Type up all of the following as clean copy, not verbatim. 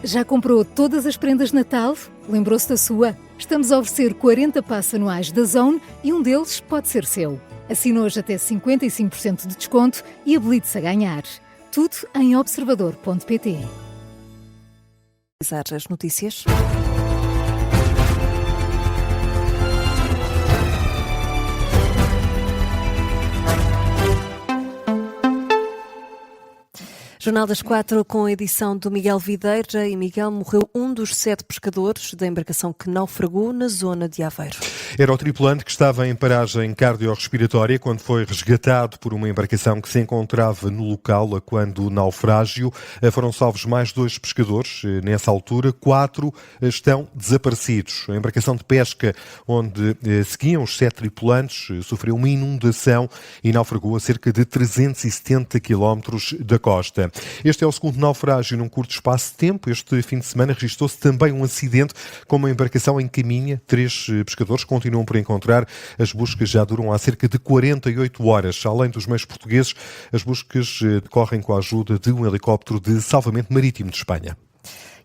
Já comprou todas as prendas de Natal? Lembrou-se da sua? Estamos a oferecer 40 passes anuais da Zone e um deles pode ser seu. Assine hoje até 55% de desconto e habilite-se a ganhar. Tudo em observador.pt. As notícias. Jornal das 4 com a edição do Miguel Videira. E Miguel, morreu um dos 7 pescadores da embarcação que naufragou na zona de Aveiro. Era o tripulante que estava em paragem cardiorrespiratória quando foi resgatado por uma embarcação que se encontrava no local quando o naufrágio. Foram salvos mais 2 pescadores. Nessa altura, 4 estão desaparecidos. A embarcação de pesca onde seguiam os 7 tripulantes sofreu uma inundação e naufragou a cerca de 370 quilómetros da costa. Este é o segundo naufrágio num curto espaço de tempo. Este fim de semana registrou-se também um acidente com uma embarcação em caminha. 3 pescadores continuam por encontrar. As buscas já duram há cerca de 48 horas. Além dos meios portugueses, as buscas decorrem com a ajuda de um helicóptero de salvamento marítimo de Espanha.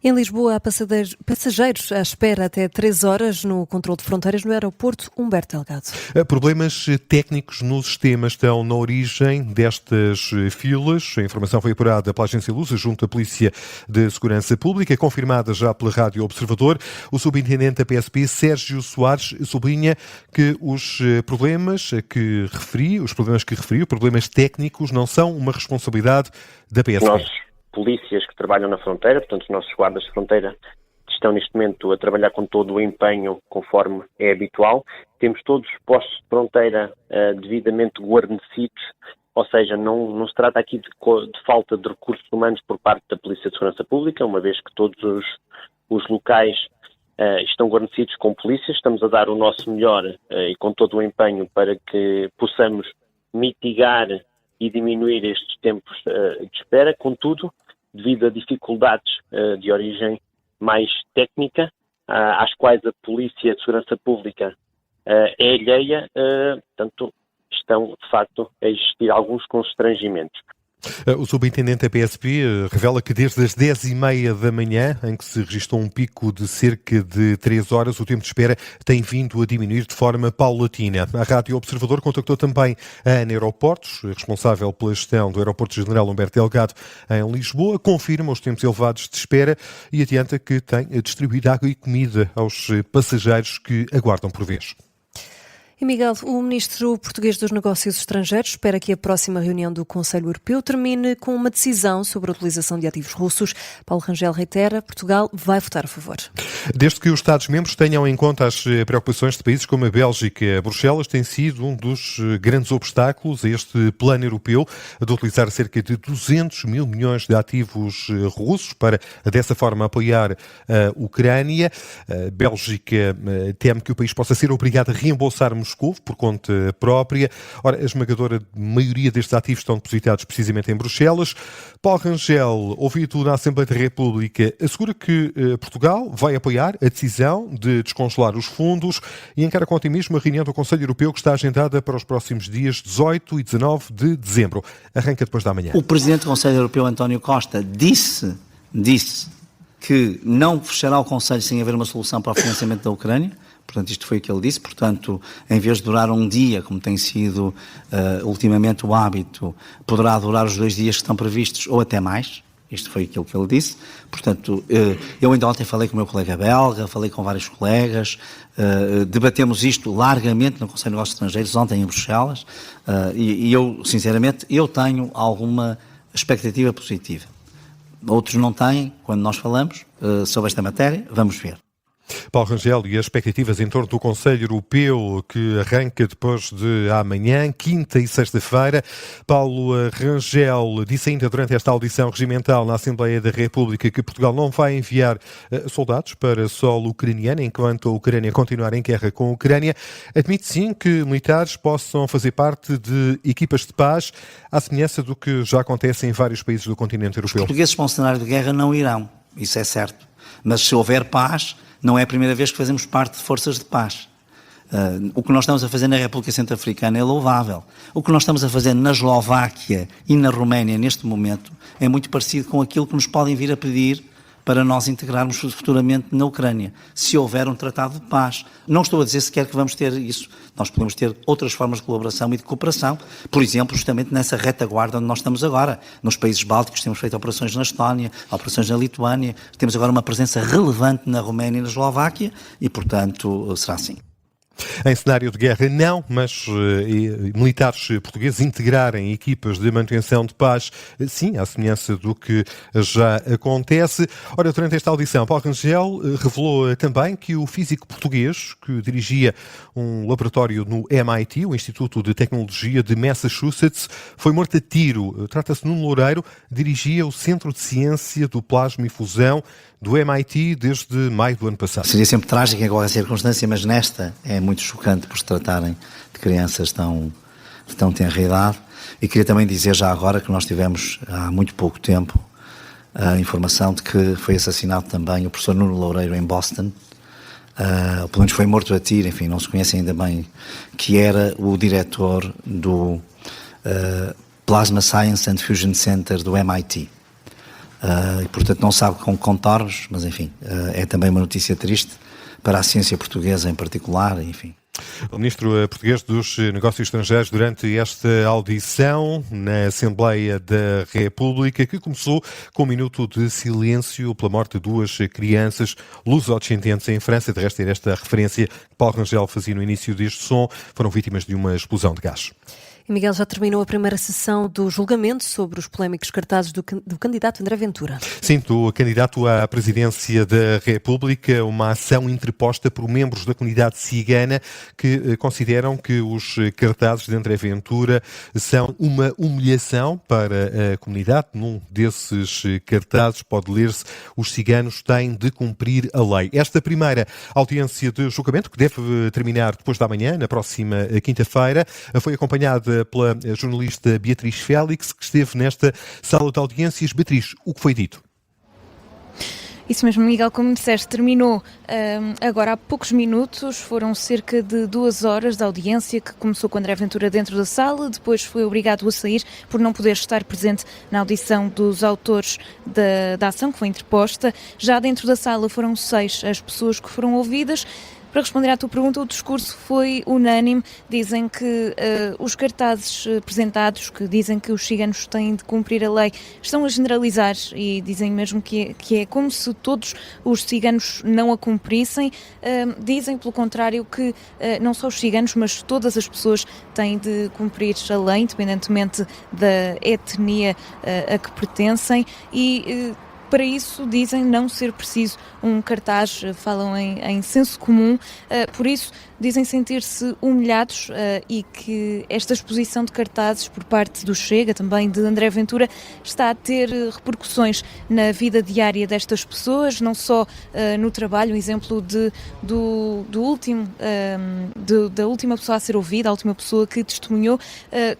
Em Lisboa, há passageiros à espera até 3 horas no controle de fronteiras no aeroporto Humberto Delgado. Problemas técnicos no sistema estão na origem destas filas. A informação foi apurada pela Agência Lusa junto à Polícia de Segurança Pública, confirmada já pela Rádio Observador. O subintendente da PSP, Sérgio Soares, sublinha que os problemas que referiu, problemas técnicos, não são uma responsabilidade da PSP. Polícias que trabalham na fronteira, portanto os nossos guardas de fronteira estão neste momento a trabalhar com todo o empenho conforme é habitual. Temos todos os postos de fronteira devidamente guarnecidos, ou seja, não se trata aqui de falta de recursos humanos por parte da Polícia de Segurança Pública, uma vez que todos os locais estão guarnecidos com polícias. Estamos a dar o nosso melhor e com todo o empenho para que possamos mitigar e diminuir estes tempos de espera. Contudo, devido a dificuldades de origem mais técnica, às quais a Polícia de Segurança Pública é alheia, portanto, estão, de facto, a existir alguns constrangimentos. O subintendente da PSP revela que desde as 10h30 da manhã, em que se registrou um pico de cerca de 3 horas, o tempo de espera tem vindo a diminuir de forma paulatina. A Rádio Observador contactou também a ANA Aeroportos, responsável pela gestão do Aeroporto General Humberto Delgado em Lisboa, confirma os tempos elevados de espera e adianta que tem distribuído água e comida aos passageiros que aguardam por vez. E Miguel, o ministro português dos Negócios Estrangeiros espera que a próxima reunião do Conselho Europeu termine com uma decisão sobre a utilização de ativos russos. Paulo Rangel reitera, Portugal vai votar a favor. Desde que os Estados-membros tenham em conta as preocupações de países como a Bélgica, Bruxelas tem sido um dos grandes obstáculos a este plano europeu de utilizar cerca de 200 mil milhões de ativos russos para, dessa forma, apoiar a Ucrânia. A Bélgica teme que o país possa ser obrigado a reembolsar Moscou por conta própria. Ora, a esmagadora maioria destes ativos estão depositados precisamente em Bruxelas. Paulo Rangel, ouvido na Assembleia da República, assegura que Portugal vai apoiar a decisão de descongelar os fundos e encara com otimismo a reunião do Conselho Europeu que está agendada para os próximos dias 18 e 19 de dezembro. Arranca depois da manhã. O Presidente do Conselho Europeu, António Costa, disse que não fechará o Conselho sem haver uma solução para o financiamento da Ucrânia. Portanto, isto foi o que ele disse. Portanto, em vez de durar um dia, como tem sido ultimamente o hábito, poderá durar os 2 dias que estão previstos ou até mais. Isto foi aquilo que ele disse. Portanto, eu ainda ontem falei com o meu colega belga, falei com vários colegas, debatemos isto largamente no Conselho de Negócios Estrangeiros, ontem em Bruxelas, e eu, sinceramente, eu tenho alguma expectativa positiva. Outros não têm, quando nós falamos sobre esta matéria, vamos ver. Paulo Rangel, e as expectativas em torno do Conselho Europeu que arranca depois de amanhã, quinta e sexta-feira. Paulo Rangel disse ainda durante esta audição regimental na Assembleia da República que Portugal não vai enviar soldados para solo ucraniano enquanto a Ucrânia continuar em guerra com a Ucrânia. Admite sim que militares possam fazer parte de equipas de paz, à semelhança do que já acontece em vários países do continente europeu. Os portugueses para um cenário de guerra não irão, isso é certo. Mas se houver paz, não é a primeira vez que fazemos parte de forças de paz. O que nós estamos a fazer na República Centro-Africana é louvável. O que nós estamos a fazer na Eslováquia e na Roménia neste momento é muito parecido com aquilo que nos podem vir a pedir para nós integrarmos futuramente na Ucrânia, se houver um tratado de paz. Não estou a dizer sequer que vamos ter isso. Nós podemos ter outras formas de colaboração e de cooperação, por exemplo, justamente nessa retaguarda onde nós estamos agora. Nos países bálticos temos feito operações na Estónia, operações na Lituânia, temos agora uma presença relevante na Roménia e na Eslováquia e, portanto, será assim. Em cenário de guerra, não, mas militares portugueses integrarem equipas de manutenção de paz, sim, à semelhança do que já acontece. Ora, durante esta audição, Paulo Rangel revelou também que o físico português, que dirigia um laboratório no MIT, o Instituto de Tecnologia de Massachusetts, foi morto a tiro. Trata-se de Nuno Loureiro, dirigia o Centro de Ciência do Plasma e Fusão do MIT desde maio do ano passado. Seria sempre trágico em qualquer circunstância, mas nesta é muito chocante por se tratarem de crianças de tão tenra idade. E queria também dizer já agora que nós tivemos há muito pouco tempo a informação de que foi assassinado também o professor Nuno Loureiro em Boston. Pelo menos foi morto a tiro, enfim, não se conhece ainda bem, que era o diretor do Plasma Science and Fusion Center do MIT. E, portanto, não sabe como contar-nos, mas, enfim, é também uma notícia triste para a ciência portuguesa em particular, enfim. O ministro português dos Negócios Estrangeiros, durante esta audição na Assembleia da República, que começou com um minuto de silêncio pela morte de duas crianças luso-descendentes em França. De resto, esta referência que Paulo Rangel fazia no início deste som, foram vítimas de uma explosão de gás. E Miguel, já terminou a primeira sessão do julgamento sobre os polémicos cartazes do candidato André Ventura. Sim, do candidato à presidência da República, uma ação interposta por membros da comunidade cigana que consideram que os cartazes de André Ventura são uma humilhação para a comunidade. Num desses cartazes pode ler-se: os ciganos têm de cumprir a lei. Esta primeira audiência de julgamento, que deve terminar depois da manhã, na próxima quinta-feira, foi acompanhada pela jornalista Beatriz Félix, que esteve nesta sala de audiências. Beatriz, o que foi dito? Isso mesmo, Miguel, como disseste, terminou agora há poucos minutos. Foram cerca de 2 horas de audiência, que começou com André Ventura dentro da sala, depois foi obrigado a sair por não poder estar presente na audição dos autores da ação que foi interposta. Já dentro da sala foram 6 as pessoas que foram ouvidas. Para responder à tua pergunta, o discurso foi unânime. Dizem que os cartazes apresentados, que dizem que os ciganos têm de cumprir a lei, estão a generalizar e dizem mesmo que é como se todos os ciganos não a cumprissem. Dizem, pelo contrário, que não só os ciganos, mas todas as pessoas têm de cumprir a lei, independentemente da etnia a que pertencem. E para isso, dizem não ser preciso um cartaz, falam em senso comum, por isso dizem sentir-se humilhados e que esta exposição de cartazes por parte do Chega, também de André Ventura, está a ter repercussões na vida diária destas pessoas, não só no trabalho. Um exemplo da última pessoa a ser ouvida, a última pessoa que testemunhou,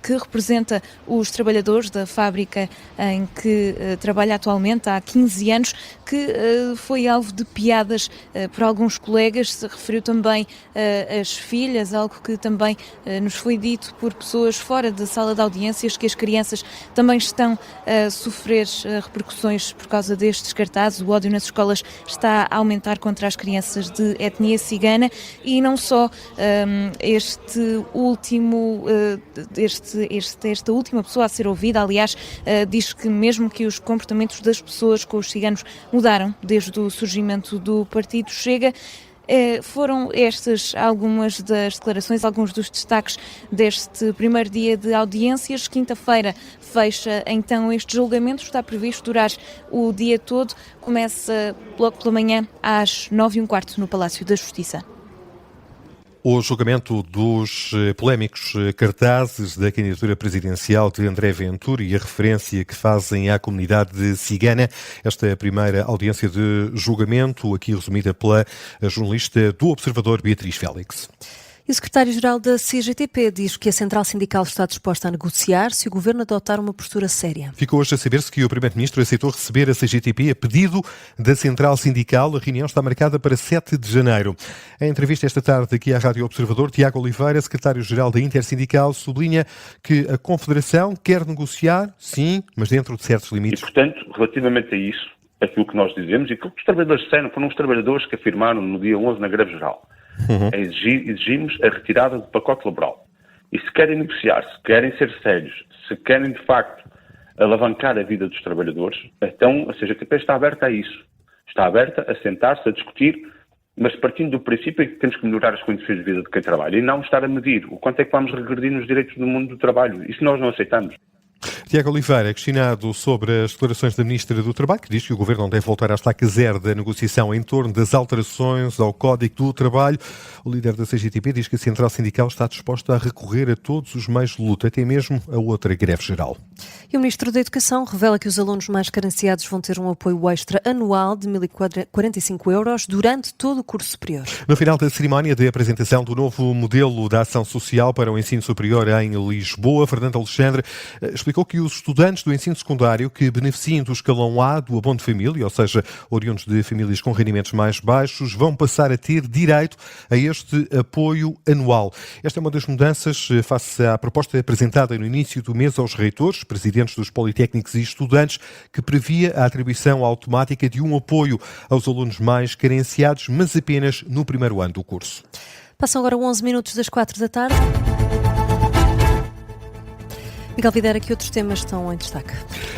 que representa os trabalhadores da fábrica em que trabalha atualmente há 15 anos, que foi alvo de piadas por alguns colegas. Se referiu também as filhas, algo que também nos foi dito por pessoas fora da sala de audiências, que as crianças também estão a sofrer repercussões por causa destes cartazes. O ódio nas escolas está a aumentar contra as crianças de etnia cigana, e não só esta última pessoa a ser ouvida, aliás, diz que mesmo que os comportamentos das pessoas com os ciganos mudaram desde o surgimento do Partido Chega. Foram estas algumas das declarações, alguns dos destaques deste primeiro dia de audiências. Quinta-feira fecha então este julgamento, está previsto durar o dia todo, começa logo pela manhã às 9h15 no Palácio da Justiça. O julgamento dos polémicos cartazes da candidatura presidencial de André Ventura e a referência que fazem à comunidade cigana. Esta é a primeira audiência de julgamento, aqui resumida pela jornalista do Observador, Beatriz Félix. E o secretário-geral da CGTP diz que a central sindical está disposta a negociar se o governo adotar uma postura séria. Ficou hoje a saber-se que o primeiro-ministro aceitou receber a CGTP a pedido da central sindical. A reunião está marcada para 7 de janeiro. Em entrevista esta tarde aqui à Rádio Observador, Tiago Oliveira, secretário-geral da Intersindical, sublinha que a Confederação quer negociar, sim, mas dentro de certos limites. E, portanto, relativamente a isso, aquilo que nós dizemos e aquilo que os trabalhadores disseram, foram os trabalhadores que afirmaram no dia 11 na greve geral. Exigimos a retirada do pacote laboral. E se querem negociar, se querem ser sérios, se querem de facto alavancar a vida dos trabalhadores, então a CGTP está aberta a isso. Está aberta a sentar-se, a discutir, mas partindo do princípio que temos que melhorar as condições de vida de quem trabalha e não estar a medir o quanto é que vamos regredir nos direitos do mundo do trabalho. Isso nós não aceitamos. Tiago Oliveira, questionado sobre as declarações da Ministra do Trabalho, que diz que o Governo não deve voltar à estaca zero da negociação em torno das alterações ao Código do Trabalho. O líder da CGTP diz que a Central Sindical está disposta a recorrer a todos os meios de luta, até mesmo a outra greve geral. E o Ministro da Educação revela que os alunos mais carenciados vão ter um apoio extra anual de 1.045 euros durante todo o curso superior. No final da cerimónia de apresentação do novo modelo da ação social para o ensino superior em Lisboa, Fernando Alexandre explicou que os estudantes do ensino secundário que beneficiem do escalão A do abono de família, ou seja, oriundos de famílias com rendimentos mais baixos, vão passar a ter direito a este apoio anual. Esta é uma das mudanças face à proposta apresentada no início do mês aos reitores, presidentes dos politécnicos e estudantes, que previa a atribuição automática de um apoio aos alunos mais carenciados, mas apenas no primeiro ano do curso. Passam agora 11 minutos das 4 da tarde. Miguel Videira, que outros temas estão em destaque?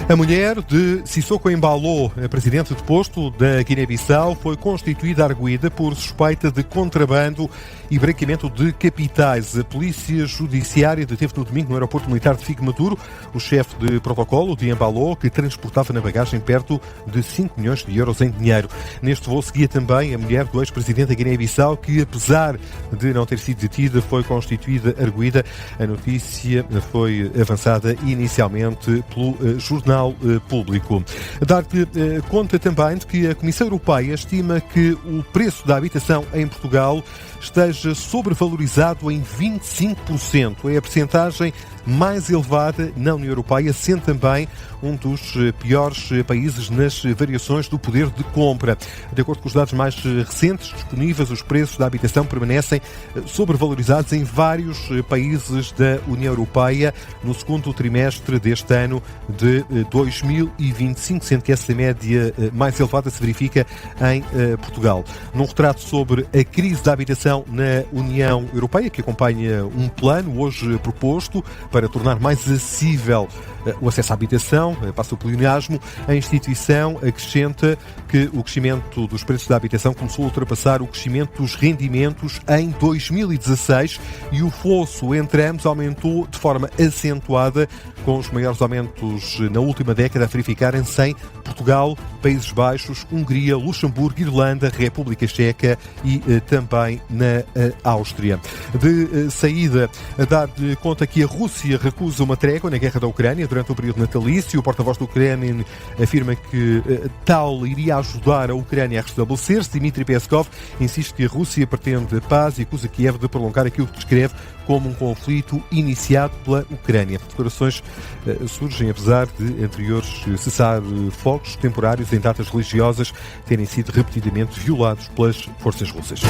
A mulher de Sissoko Embaló, a presidente de posto da Guiné-Bissau, foi constituída arguida por suspeita de contrabando e branqueamento de capitais. A Polícia Judiciária deteve no domingo no aeroporto militar de Fique Maduro o chefe de protocolo de Embaló, que transportava na bagagem perto de 5 milhões de euros em dinheiro. Neste voo seguia também a mulher do ex-presidente da Guiné-Bissau, que, apesar de não ter sido detida, foi constituída arguida. A notícia foi avançada inicialmente pelo Jornal Público. Dar-te conta também de que a Comissão Europeia estima que o preço da habitação em Portugal esteja sobrevalorizado em 25%. É a percentagem mais elevada na União Europeia, sendo também um dos piores países nas variações do poder de compra. De acordo com os dados mais recentes disponíveis, os preços da habitação permanecem sobrevalorizados em vários países da União Europeia no segundo trimestre deste ano de 2025, sendo que essa média mais elevada se verifica em Portugal. Num retrato sobre a crise da habitação na União Europeia, que acompanha um plano hoje proposto para tornar mais acessível o acesso à habitação, passa o pleonasmo, a instituição acrescenta que o crescimento dos preços da habitação começou a ultrapassar o crescimento dos rendimentos em 2016 e o fosso entre ambos aumentou de forma acentuada, com os maiores aumentos na última década a verificarem-se em Portugal, Países Baixos, Hungria, Luxemburgo, Irlanda, República Checa e também na Áustria. De saída, a dar conta que a Rússia recusa uma trégua na guerra da Ucrânia durante o período natalício. O porta-voz do Kremlin afirma que tal iria ajudar a Ucrânia a restabelecer-se. Dmitry Peskov insiste que a Rússia pretende a paz e acusa Kiev de prolongar aquilo que descreve como um conflito iniciado pela Ucrânia. Declarações surgem apesar de anteriores cessar-fogos temporários em datas religiosas terem sido repetidamente violados pelas forças russas.